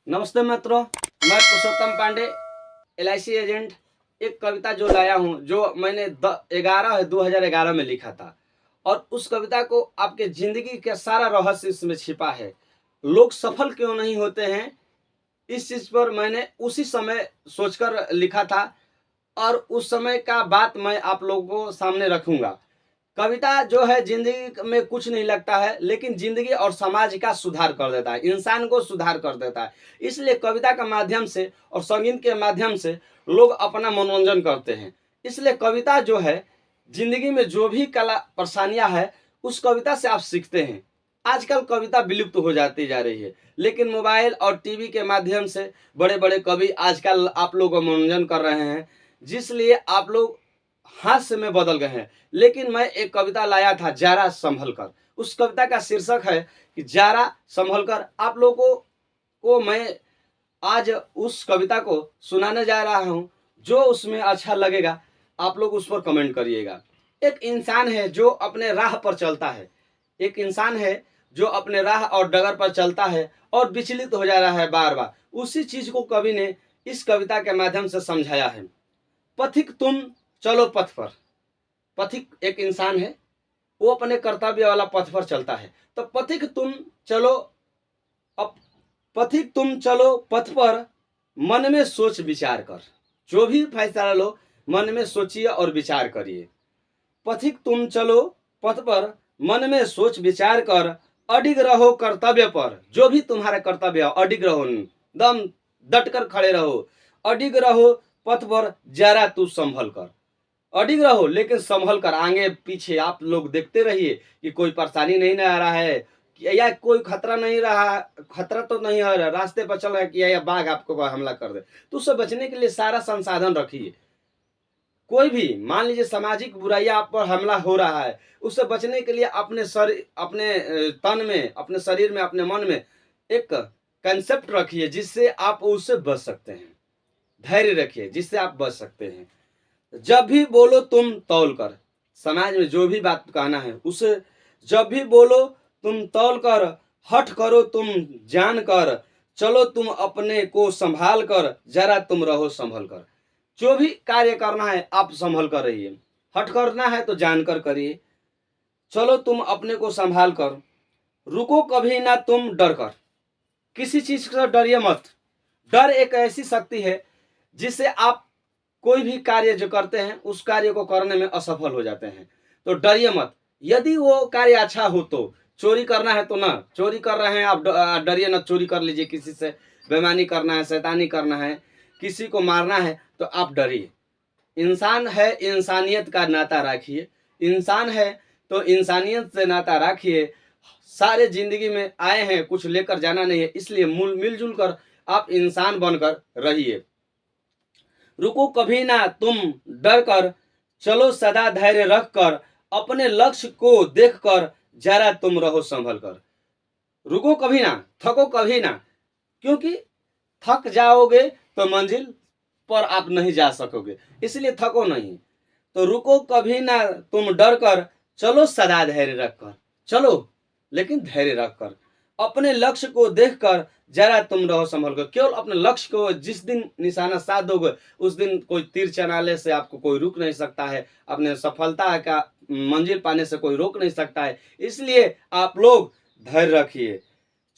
नमस्ते मित्रों, मैं पुरुषोत्तम पांडे, एलआईसी एजेंट। एक कविता जो लाया हूँ, जो मैंने 2011 में लिखा था, और उस कविता को आपके जिंदगी का सारा रहस्य इसमें छिपा है। लोग सफल क्यों नहीं होते हैं, इस चीज पर मैंने उसी समय सोचकर लिखा था, और उस समय का बात मैं आप लोगों को सामने रखूंगा। कविता जो है, जिंदगी में कुछ नहीं लगता है, लेकिन जिंदगी और समाज का सुधार कर देता है, इंसान को सुधार कर देता है। इसलिए कविता के माध्यम से और संगीत के माध्यम से लोग अपना मनोरंजन करते हैं। इसलिए कविता जो है, जिंदगी में जो भी कला परेशानियां है, उस कविता से आप सीखते हैं। आजकल कविता विलुप्त हो जाती जा रही है, लेकिन मोबाइल और टीवी के माध्यम से बड़े बड़े कवि आजकल आप लोगों का मनोरंजन कर रहे हैं, जिसलिए आप लोग हास्य में बदल गए हैं। लेकिन मैं एक कविता लाया था, जारा संभल कर। उस कविता का शीर्षक है कि जारा संभल कर। आप लोगों को मैं आज उस कविता को सुनाने जा रहा हूं। जो उसमें अच्छा लगेगा आप लोग उस पर कमेंट करिएगा। एक इंसान है जो अपने राह पर चलता है, एक इंसान है जो अपने राह और डगर पर चलता है और विचलित हो जा रहा है बार बार। उसी चीज को कवि ने इस कविता के माध्यम से समझाया है। पथिक तुम चलो पथ पर। पथिक एक इंसान है, वो अपने कर्तव्य वाला पथ पर चलता है। तो पथिक तुम चलो, अब पथिक तुम चलो पथ पर, मन में सोच विचार कर। जो भी फैसला लो, मन में सोचिए और विचार करिए। पथिक तुम चलो पथ पर, मन में सोच विचार कर, अडिग रहो कर्तव्य पर। जो भी तुम्हारा कर्तव्य है, अडिग रहो, दम डट कर खड़े रहो। अडिग रहो पथ पर, जरा तू संभल कर। अडिग रहो, लेकिन संभल कर। आगे पीछे आप लोग देखते रहिए कि कोई परेशानी नहीं आ रहा है, या कोई खतरा नहीं रहा। खतरा तो नहीं है, रास्ते पर चल रहा है कि या बाघ आपको हमला कर दे, तो उससे बचने के लिए सारा संसाधन रखिए। कोई भी मान लीजिए सामाजिक बुराइयां आप पर हमला हो रहा है, उससे बचने के लिए अपने अपने तन में, अपने शरीर में, अपने मन में एक कंसेप्ट रखिए, जिससे आप उससे बच सकते हैं। धैर्य रखिए, जिससे आप बच सकते हैं। जब भी बोलो तुम तौल कर। समाज में जो भी बात कहना है उसे जब भी बोलो तुम तौल कर। हठ करो तुम जान कर, चलो तुम अपने को संभाल कर, जरा तुम रहो संभल कर। जो भी कार्य करना है आप संभल कर रहिए। हठ करना है तो जानकर करिए। चलो तुम अपने को संभाल कर, रुको कभी ना तुम डर कर। किसी चीज से डरिए मत। डर एक ऐसी शक्ति है जिससे आप कोई भी कार्य जो करते हैं, उस कार्य को करने में असफल हो जाते हैं। तो डरिए मत। यदि वो कार्य अच्छा हो तो, चोरी करना है तो ना, चोरी कर रहे हैं आप डरिए ना, चोरी कर लीजिए। किसी से बेईमानी करना है, शैतानी करना है, किसी को मारना है तो आप डरिए। इंसान है, इंसानियत का नाता रखिए। इंसान है तो इंसानियत से नाता रखिए। सारे जिंदगी में आए हैं, कुछ लेकर जाना नहीं है, इसलिए मिलजुल कर आप इंसान बनकर रहिए। रुको कभी ना तुम डर कर, चलो सदा धैर्य रख कर, अपने लक्ष्य को देख कर, जरा तुम रहो संभल कर। रुको कभी ना, थको कभी ना, क्योंकि थक जाओगे तो मंजिल पर आप नहीं जा सकोगे, इसलिए थको नहीं। तो रुको कभी ना तुम डर कर, चलो सदा धैर्य रख कर। चलो, लेकिन धैर्य रख कर। अपने लक्ष्य को देखकर जरा तुम रहो संभल कर। केवल अपने लक्ष्य को जिस दिन निशाना साध दोगे, उस दिन कोई तीर चनाले से आपको कोई रोक नहीं सकता है। अपने सफलता का मंजिल पाने से कोई रोक नहीं सकता है। इसलिए आप लोग धैर्य रखिए।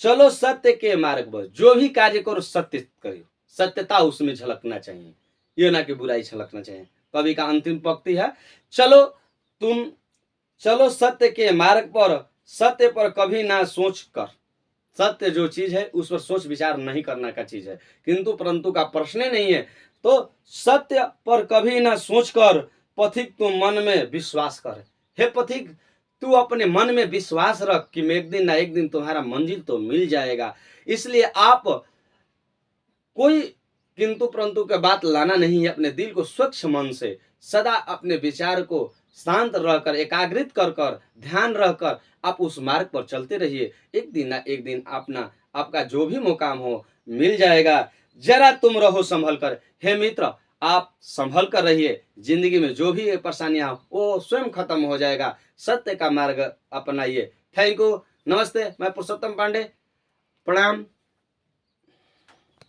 चलो सत्य के मार्ग पर। जो भी कार्य करो सत्य करो, सत्यता उसमें झलकना चाहिए, ये ना कि बुराई झलकना चाहिए। कवि का अंतिम पंक्ति है, चलो सत्य के मार्ग पर, सत्य पर कभी ना सोच कर। सत्य जो चीज है उस पर सोच विचार नहीं करना का चीज है, किंतु परंतु का प्रश्न नहीं है। तो सत्य पर कभी ना सोच कर, पथिक तू मन में विश्वास कर। हे पथिक, तू अपने मन में विश्वास रख कि एक दिन ना एक दिन तुम्हारा मंजिल तो मिल जाएगा। इसलिए आप कोई किंतु परंतु का बात लाना नहीं है। अपने दिल को स्वच्छ मन से सदा अपने विचार को शांत रहकर, एकाग्रित कर कर, ध्यान रहकर आप उस मार्ग पर चलते रहिए। एक दिन ना एक दिन आपका जो भी मुकाम हो मिल जाएगा। जरा तुम रहो संभल कर। हे मित्र, आप संभल कर रहिए। जिंदगी में जो भी परेशानियां वो स्वयं खत्म हो जाएगा। सत्य का मार्ग अपनाइए। Thank you. नमस्ते, मैं पुरुषोत्तम पांडे। प्रणाम।